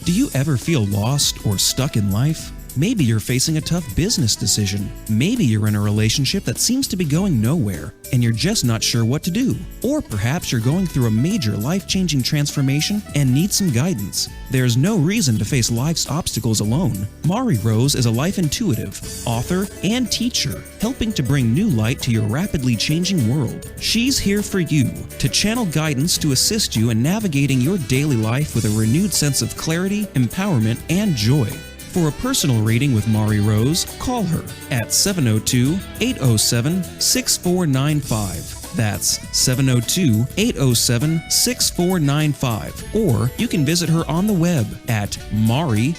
Do you ever feel lost or stuck in life? Maybe you're facing a tough business decision. Maybe you're in a relationship that seems to be going nowhere and you're just not sure what to do. Or perhaps you're going through a major life-changing transformation and need some guidance. There's no reason to face life's obstacles alone. Mari Rose is a life intuitive, author, and teacher, helping to bring new light to your rapidly changing world. She's here for you to channel guidance to assist you in navigating your daily life with a renewed sense of clarity, empowerment, and joy. For a personal reading with Mari Rose, call her at 702-807-6495. That's 702-807-6495. Or you can visit her on the web at mari-rose.com.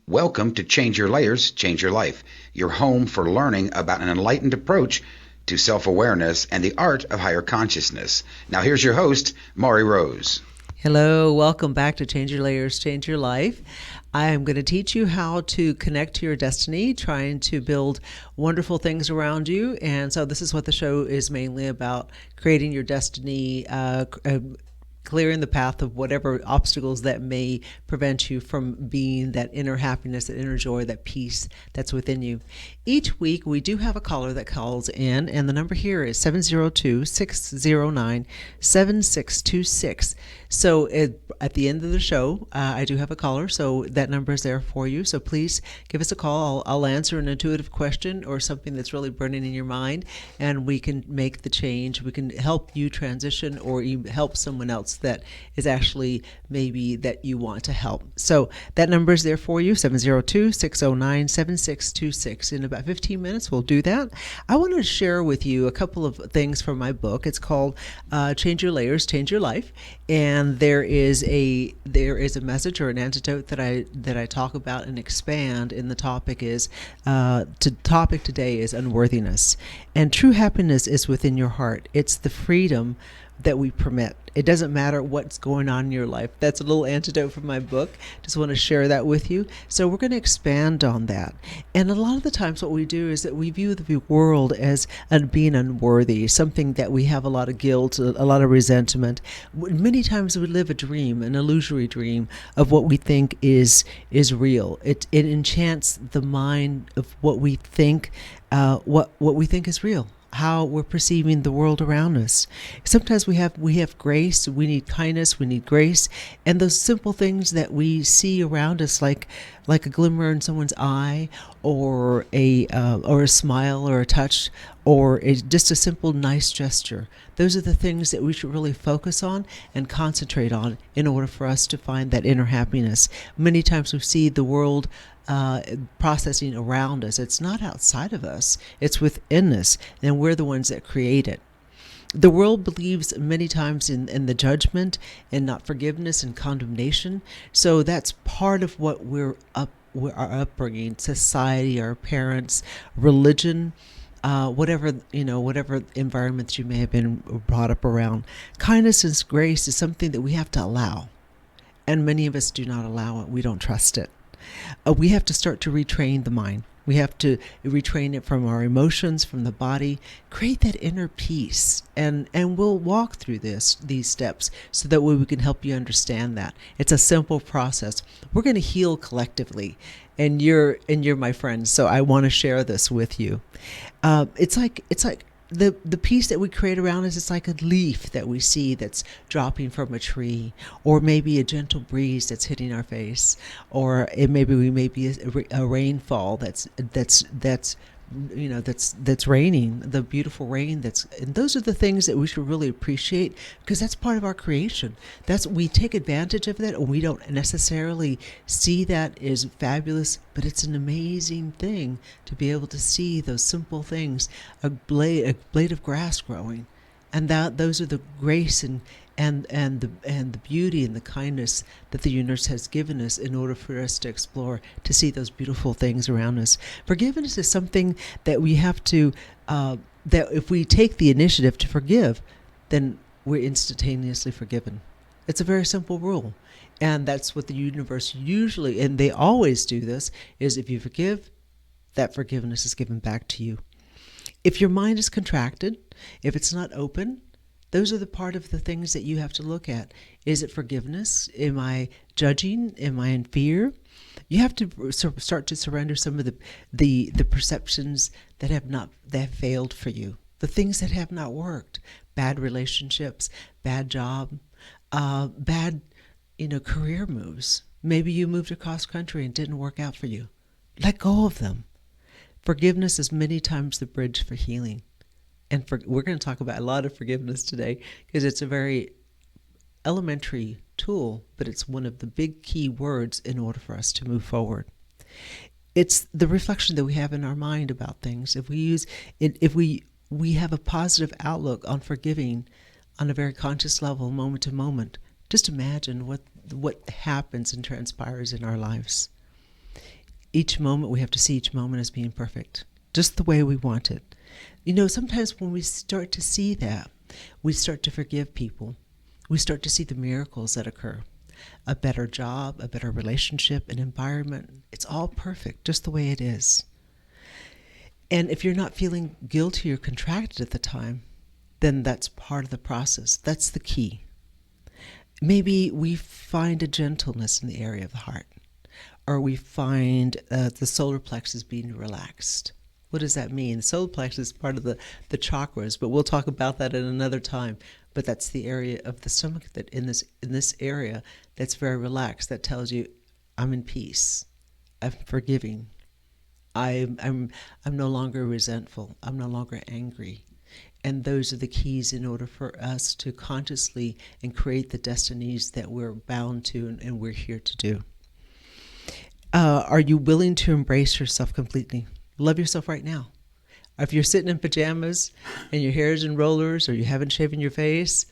Welcome to Change Your Layers, Change Your Life, your home for learning about an enlightened approach to self-awareness and the art of higher consciousness. Now here's your host, Mari Rose. Hello, welcome back to Change Your Layers, Change Your Life. I am going to teach you how to connect to your destiny, trying to build wonderful things around you. And so this is what the show is mainly about, creating your destiny, clearing the path of whatever obstacles that may prevent you from being that inner happiness, that inner joy, that peace that's within you. Each week, we do have a caller that calls in, and the number here is 702-609-7626. So at the end of the show, I do have a caller, so that number is there for you. So please give us a call. I'll answer an intuitive question or something that's really burning in your mind, and we can make the change. We can help you transition or help someone else that is actually maybe that you want to help. So that number is there for you, 702-609-7626. In about 15 minutes, we'll do that. I want to share with you a couple of things from my book. It's called Change Your Layers, Change Your Life. And there is a message or an antidote that I talk about and expand. And the topic is topic today is unworthiness. And true happiness is within your heart. It's the freedom that we permit. It doesn't matter what's going on in your life. That's a little antidote from my book. Just want to share that with you. So we're going to expand on that. And a lot of the times what we do is that we view the world as being unworthy, something that we have a lot of guilt, a lot of resentment. Many times we live a dream, an illusory dream of what we think is real. It enchants the mind of what we think, what we think is real, how we're perceiving the world around us. Sometimes we have grace, we need kindness, we need grace, and those simple things that we see around us, like a glimmer in someone's eye, or a smile, or a touch, or just a simple nice gesture. Those are the things that we should really focus on and concentrate on in order for us to find that inner happiness. Many times we see the world processing around us. It's not outside of us. It's within us, and we're the ones that create it. The world believes many times in the judgment and not forgiveness and condemnation. So that's part of what our upbringing, society, our parents, religion, whatever environments you may have been brought up around. Kindness and grace is something that we have to allow, and many of us do not allow it. We don't trust it. We have to start to retrain the mind. We have to retrain it from our emotions, from the body, create that inner peace. And we'll walk through these steps so that way we can help you understand that. It's a simple process. We're going to heal collectively. And you're my friend, so I want to share this with you. It's like the peace that we create around us. It's like a leaf that we see that's dropping from a tree, or maybe a gentle breeze that's hitting our face, or it may be a rainfall that's raining, the beautiful rain and those are the things that we should really appreciate, because that's part of our creation. We take advantage of that, and we don't necessarily see that as fabulous, but it's an amazing thing to be able to see those simple things, a blade of grass growing, and those are the grace and the beauty and the kindness that the universe has given us in order for us to explore, to see those beautiful things around us. Forgiveness is something that we have to, that if we take the initiative to forgive, then we're instantaneously forgiven. It's a very simple rule. And that's what the universe usually, and they always do this, is if you forgive, that forgiveness is given back to you. If your mind is contracted, if it's not open, Those are the part of the things that you have to look at. Is it forgiveness? Am I judging? Am I in fear? You have to start to surrender some of the perceptions that have failed for you, the things that have not worked, bad relationships, bad job, bad career moves. Maybe you moved across country and didn't work out for you. Let go of them. Forgiveness is many times the bridge for healing. And we're going to talk about a lot of forgiveness today because it's a very elementary tool, but it's one of the big key words in order for us to move forward. It's the reflection that we have in our mind about things. If we have a positive outlook on forgiving on a very conscious level, moment to moment, just imagine what happens and transpires in our lives. Each moment, we have to see each moment as being perfect, just the way we want it. Sometimes when we start to see that, we start to forgive people. We start to see the miracles that occur. A better job, a better relationship, an environment. It's all perfect, just the way it is. And if you're not feeling guilty or contracted at the time, then that's part of the process. That's the key. Maybe we find a gentleness in the area of the heart, or we find the solar plexus being relaxed. What does that mean? The solar plexus is part of the chakras, but we'll talk about that at another time. But that's the area of the stomach that in this area that's very relaxed. That tells you, I'm in peace. I'm forgiving. I'm no longer resentful. I'm no longer angry. And those are the keys in order for us to consciously and create the destinies that we're bound to and we're here to do. Are you willing to embrace yourself completely? Love yourself right now. If you're sitting in pajamas and your hair is in rollers or you haven't shaven your face,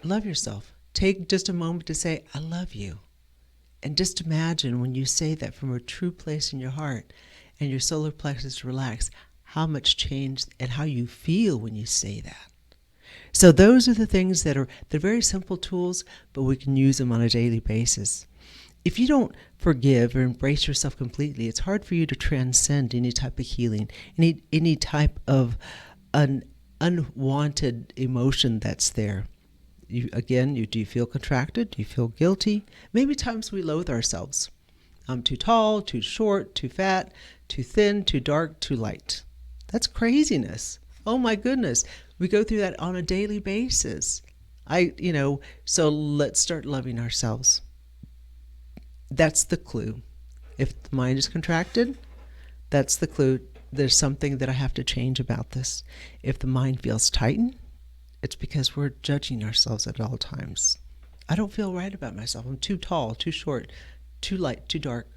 love yourself. Take just a moment to say, I love you. And just imagine when you say that from a true place in your heart and your solar plexus relaxed, how much change and how you feel when you say that. So those are the things they're very simple tools, but we can use them on a daily basis. If you don't forgive or embrace yourself completely, it's hard for you to transcend any type of healing, any type of an unwanted emotion that's there. Do you feel contracted? Do you feel guilty? Maybe times we loathe ourselves. I'm too tall, too short, too fat, too thin, too dark, too light. That's craziness. Oh my goodness. We go through that on a daily basis. So let's start loving ourselves. That's the clue. If the mind is contracted, that's the clue. There's something that I have to change about this. If the mind feels tightened, it's because we're judging ourselves at all times. I don't feel right about myself. I'm too tall, too short, too light, too dark.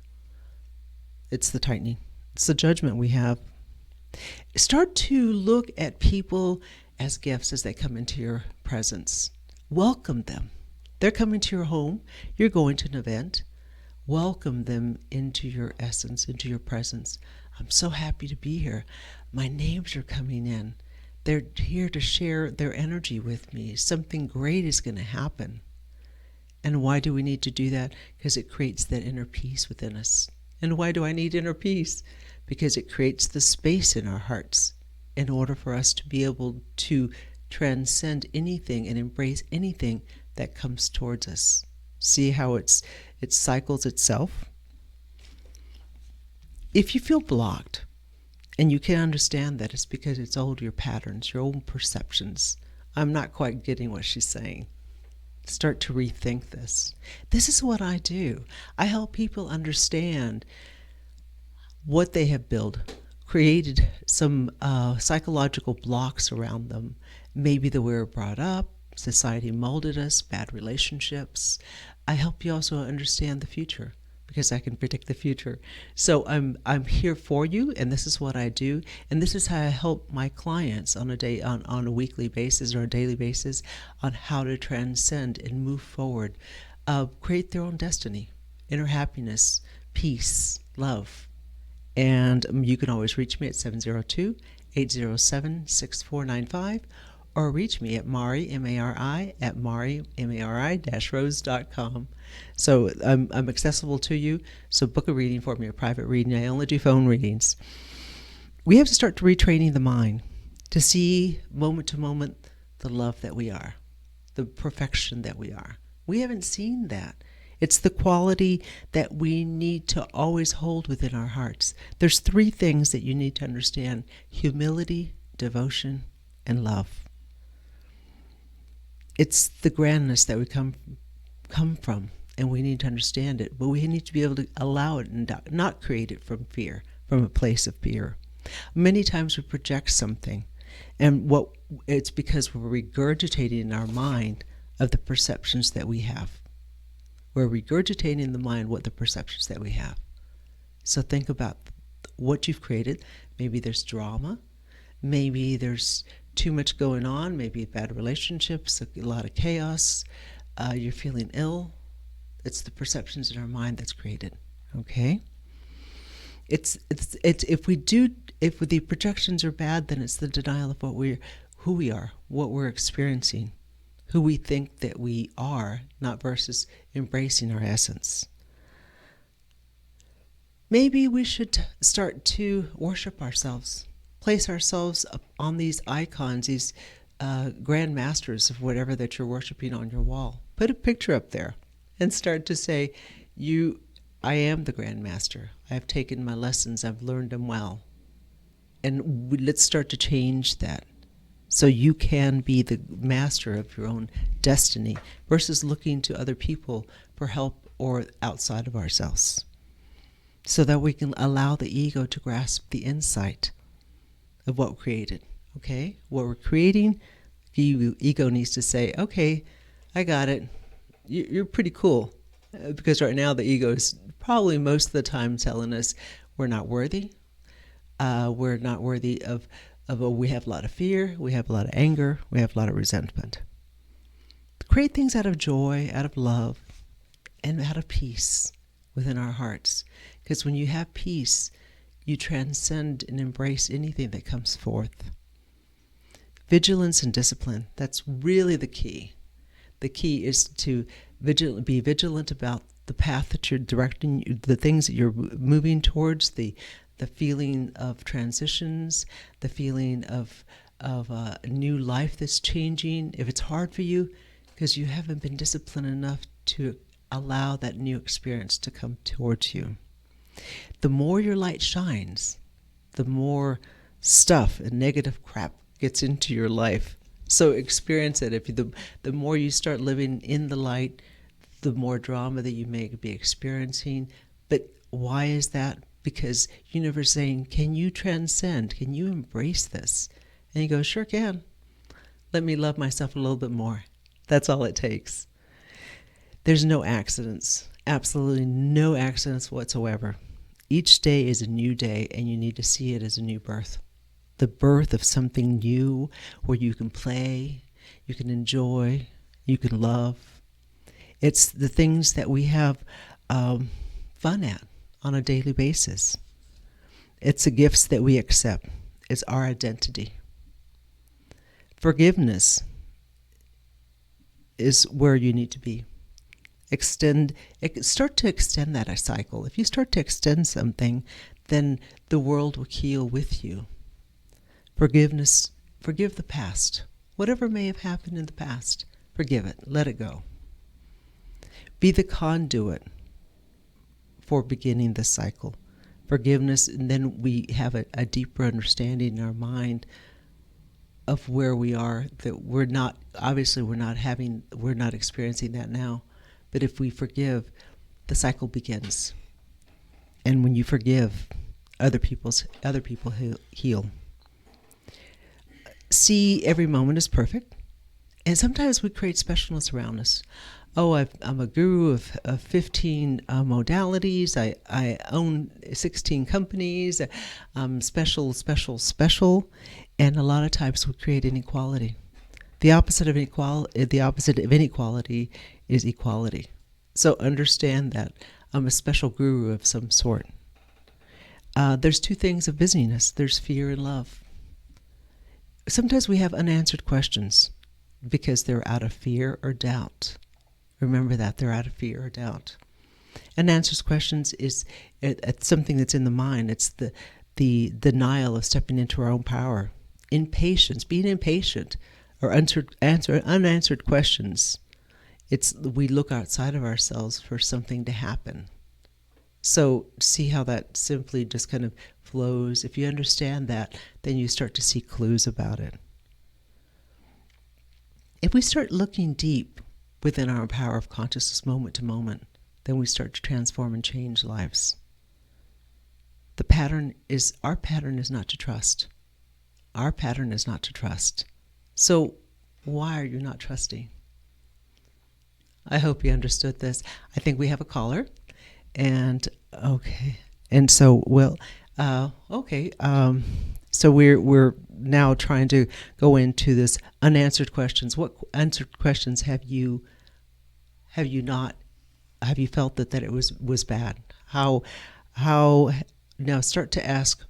It's the tightening. It's the judgment we have. Start to look at people as gifts as they come into your presence. Welcome them. They're coming to your home. You're going to an event. Welcome them into your essence, into your presence. I'm so happy to be here. My neighbors are coming in. They're here to share their energy with me. Something great is going to happen. And why do we need to do that? Because it creates that inner peace within us. And why do I need inner peace? Because it creates the space in our hearts in order for us to be able to transcend anything and embrace anything that comes towards us. See how it cycles itself? If you feel blocked, and you can understand that, it's because it's your patterns, your own perceptions. I'm not quite getting what she's saying. Start to rethink this. This is what I do. I help people understand what they have built, created some psychological blocks around them. Maybe the way we're brought up, society molded us, bad relationships. I help you also understand the future because I can predict the future. So I'm here for you, and this is what I do, and this is how I help my clients on a weekly basis or a daily basis on how to transcend and move forward, create their own destiny, inner happiness, peace, love. And you can always reach me at 702-807-6495 or reach me at Mari, M-A-R-I, at Mari, M-A-R-I-Rose.com. So I'm accessible to you. So book a reading for me, a private reading. I only do phone readings. We have to start retraining the mind to see moment to moment the love that we are, the perfection that we are. We haven't seen that. It's the quality that we need to always hold within our hearts. There's 3 things that you need to understand: humility, devotion, and love. It's the grandness that we come from, and we need to understand it, but we need to be able to allow it and not create it from fear, from a place of fear. Many times we project something, and it's because we're regurgitating in our mind of the perceptions that we have. We're regurgitating in the mind what the perceptions that we have. So think about what you've created. Maybe there's drama. Maybe there's too much going on. Maybe bad relationships, a lot of chaos. You're feeling ill. It's the perceptions in our mind that's created. Okay? It's if the projections are bad, then it's the denial of who we are, what we're experiencing, who we think that we are, not versus embracing our essence. Maybe we should start to worship ourselves, place ourselves on these icons, these grand masters of whatever that you're worshiping on your wall. Put a picture up there and start to say, I am the Grand Master. I've taken my lessons. I've learned them well. And let's start to change that, so you can be the master of your own destiny versus looking to other people for help or outside of ourselves, so that we can allow the ego to grasp the insight of what we created. Okay? What we're creating, the ego needs to say, okay, I got it. You're pretty cool. Because right now the ego is probably most of the time telling us we're not worthy. We're not worthy of we have a lot of fear, we have a lot of anger, we have a lot of resentment. Create things out of joy, out of love, and out of peace within our hearts. Because when you have peace, you transcend and embrace anything that comes forth. Vigilance and discipline, that's really the key. The key is to be vigilant about the path that you're directing, the things that you're moving towards, the feeling of transitions, the feeling of a new life that's changing. If it's hard for you, because you haven't been disciplined enough to allow that new experience to come towards you. The more your light shines, the more stuff and negative crap gets into your life. So experience it. The more you start living in the light, the more drama that you may be experiencing. But why is that? Because universe is saying, can you transcend? Can you embrace this? And you go, sure can. Let me love myself a little bit more. That's all it takes. There's no accidents. Absolutely no accidents whatsoever. Each day is a new day, and you need to see it as a new birth. The birth of something new where you can play, you can enjoy, you can love. It's the things that we have fun at on a daily basis. It's the gifts that we accept. It's our identity. Forgiveness is where you need to be. Start to extend that cycle. If you start to extend something, then the world will heal with you. Forgiveness, forgive the past. Whatever may have happened in the past, forgive it. Let it go. Be the conduit for beginning the cycle. Forgiveness, and then we have a deeper understanding in our mind of where we are, that we're not experiencing that now. But if we forgive, the cycle begins. And when you forgive, other people heal. See every moment as perfect. And sometimes we create specialness around us. Oh, I'm a guru of 15 modalities. I own 16 companies. I'm special. And a lot of times we create inequality. The opposite of inequality is equality. So understand that I'm a special guru of some sort. There's 2 things of busyness. There's fear and love. Sometimes we have unanswered questions because they're out of fear or doubt. Remember that, they're out of fear or doubt. Unanswered questions is it's something that's in the mind. It's the denial of stepping into our own power. Impatience, being impatient or unanswered questions. We look outside of ourselves for something to happen. So see how that simply just kind of flows. If you understand that, then you start to see clues about it. If we start looking deep within our power of consciousness moment to moment, then we start to transform and change lives. Our pattern is not to trust. Our pattern is not to trust. So why are you not trusting? I hope you understood this. I think we have a caller. And okay. And so so we're now trying to go into this unanswered questions. What answered questions have you felt that it was bad? How now start to ask,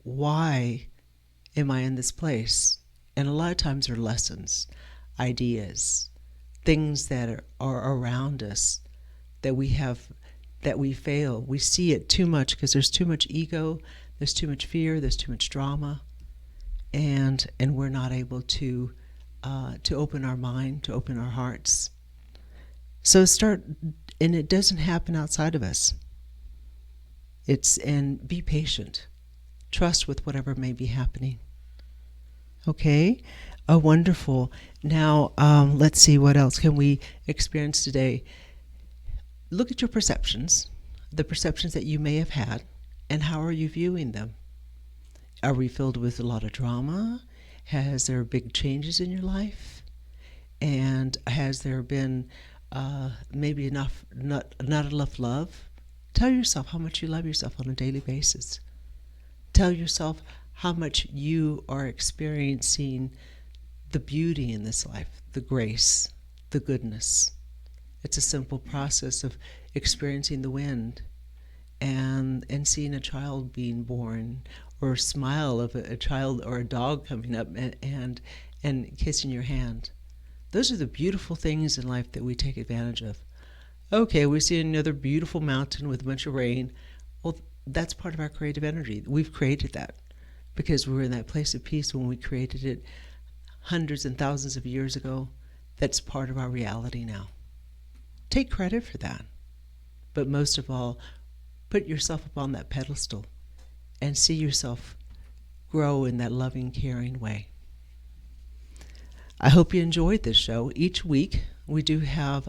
why am I in this place? And a lot of times they're lessons, ideas, things that are around us that we fail. We see it too much because there's too much ego, there's too much fear, there's too much drama, and we're not able to open our mind, to open our hearts. So and it doesn't happen outside of us. And be patient. Trust with whatever may be happening. Okay? Oh, wonderful. Now, let's see, what else can we experience today? Look at your perceptions, the perceptions that you may have had, and how are you viewing them? Are we filled with a lot of drama? Has there big changes in your life? And has there been maybe not enough love? Tell yourself how much you love yourself on a daily basis. Tell yourself how much you are experiencing the beauty in this life, the grace, the goodness. It's a simple process of experiencing the wind and seeing a child being born, or a smile of a child or a dog coming up and kissing your hand. Those are the beautiful things in life that we take advantage of. Okay, we see another beautiful mountain with a bunch of rain. Well, that's part of our creative energy. We've created that because we were in that place of peace when we created it hundreds and thousands of years ago. That's part of our reality now. Take credit for that. But most of all, put yourself up on that pedestal and see yourself grow in that loving, caring way. I hope you enjoyed this show. Each week we do have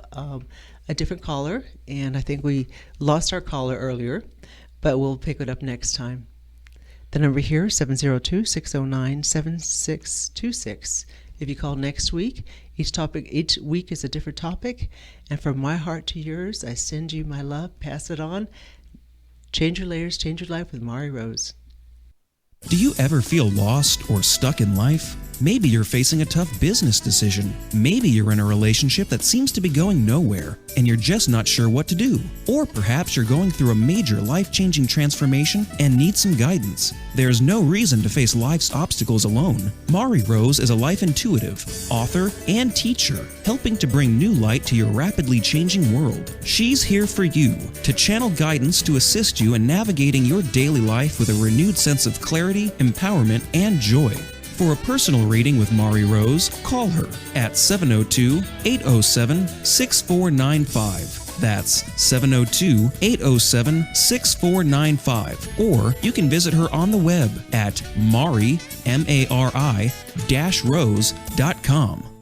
a different caller, and I think we lost our caller earlier, but we'll pick it up next time. The number here is 702-609-7626. If you call next week, each week is a different topic, and from my heart to yours, I send you my love. Pass it on. Change your layers, change your life with Mari Rose. Do you ever feel lost or stuck in life? Maybe you're facing a tough business decision. Maybe you're in a relationship that seems to be going nowhere, and you're just not sure what to do. Or perhaps you're going through a major life-changing transformation and need some guidance. There's no reason to face life's obstacles alone. Mari Rose is a life intuitive, author, and teacher, helping to bring new light to your rapidly changing world. She's here for you, to channel guidance to assist you in navigating your daily life with a renewed sense of clarity, empowerment, and joy. For a personal reading with Mari Rose, call her at 702-807-6495. That's 702-807-6495. Or you can visit her on the web at Mari, M-A-R-I-Rose.com.